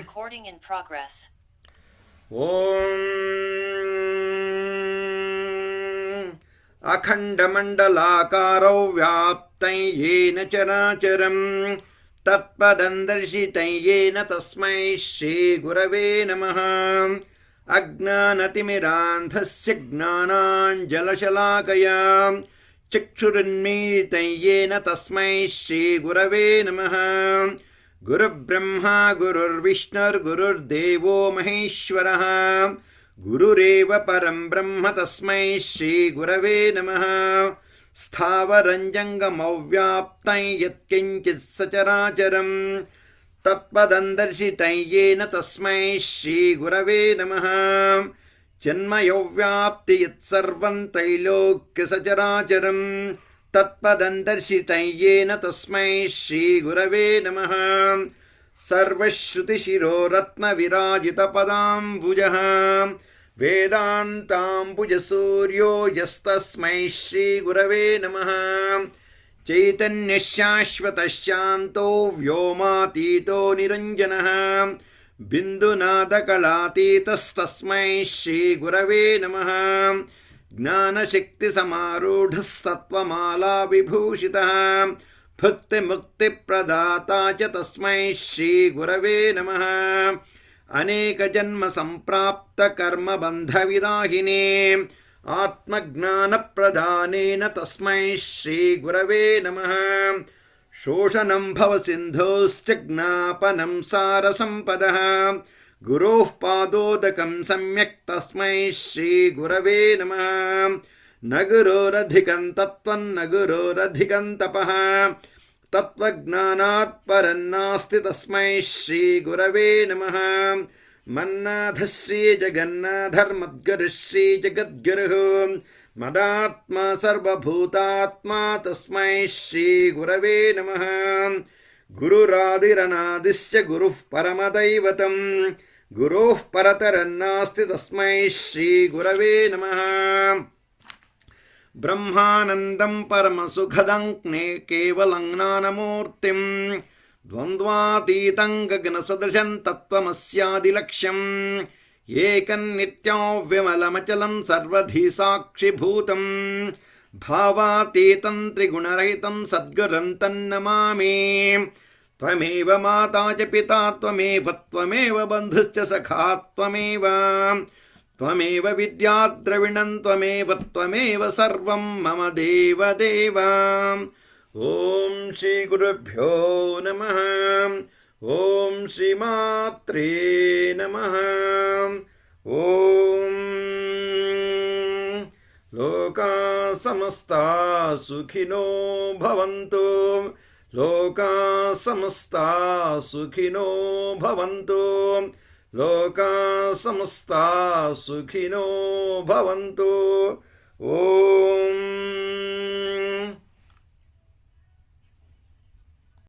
Recording in progress. ॐ अखण्डमण्डलाकारौ व्याप्तं येन चराचरं तत्पदं दर्शितं येन तस्मै श्रीगुरवे नमः। अज्ञानतिमिरान्धस्य ज्ञानाञ्जलशलाकया चक्षुरुन्मीलितं येन तस्मै श्रीगुरवे नमः। गुरुर्ब्रह्मा गुरुर्विष्णुर्गुरुर्देवो महेश्वरः गुरुरेव परं ब्रह्म तस्मै श्रीगुरवे नमः। स्थावरं जङ्गमव्याप्तं यत्किञ्चित् सचराचरं तत्पदं दर्शितं येन तस्मै श्रीगुरवे नमः। जन्मयोव्याप्ति यत्सर्वं त्रैलोक्यसचराचरं तत्पदं दर्शितं येन तस्मै श्रीगुरवे नमः। सर्वश्रुतिशिरोरत्नविराजितपदाम्बुजः वेदान्ताम्बुजसूर्यो यस्तस्मै श्रीगुरवे नमः। चैतन्यशाश्वतशान्तो व्योमातीतो निरञ्जनः बिन्दुनादकलातीतस्तस्मै श्रीगुरवे नमः। ज्ञानशक्तिसमारूढस्तत्त्वमाला विभूषितः भक्तिमुक्तिप्रदाता च तस्मै श्रीगुरवे नमः। अनेकजन्मसम्प्राप्तकर्मबन्धविदाहिने आत्मज्ञानप्रदानेन तस्मै श्रीगुरवे नमः। शोषणं भवसिन्धोश्च ज्ञापनं सारसम्पदः गुरोः पादोदकं सम्यक् तस्मै श्रीगुरवे नमः। न गुरोरधिकं तत्त्वं न गुरोरधिकं तपः तत्त्वज्ञानात् परन्नास्ति तस्मै श्रीगुरवे नमः। मन्नाथः श्रीजगन्नाथर्मद्गुरुः श्रीजगद्गुरुः मदात्मा सर्वभूतात्मा तस्मै श्रीगुरवे नमः। गुरुरादिरनादिश्च गुरुः परमदैवतं गुरोः परतरन्नास्ति तस्मै श्रीगुरवे नमः। ब्रह्मानन्दं परमसुखदं केवलं ज्ञानमूर्तिं द्वन्द्वातीतं गगनसदृशं तत्त्वमस्यादिलक्ष्यम् एकं नित्यमविमलमचलं सर्वधी साक्षिभूतं भावातीतं त्रिगुणरहितं सद्गुरुं तन्नमामि। त्वमेव माता च पिता त्वमेव बन्धुश्च सखा त्वमेव विद्या द्रविणं त्वमेव सर्वं मम देवदेव। ॐ श्रीगुरुभ्यो नमः। ॐ श्रीमात्रे नमः। ॐ लोकाः समस्ताः सुखिनो भवन्तु। लोकाः समस्ताः सुखिनो भवन्तु। लोकाः समस्ताः सुखिनो भवन्तु। ॐ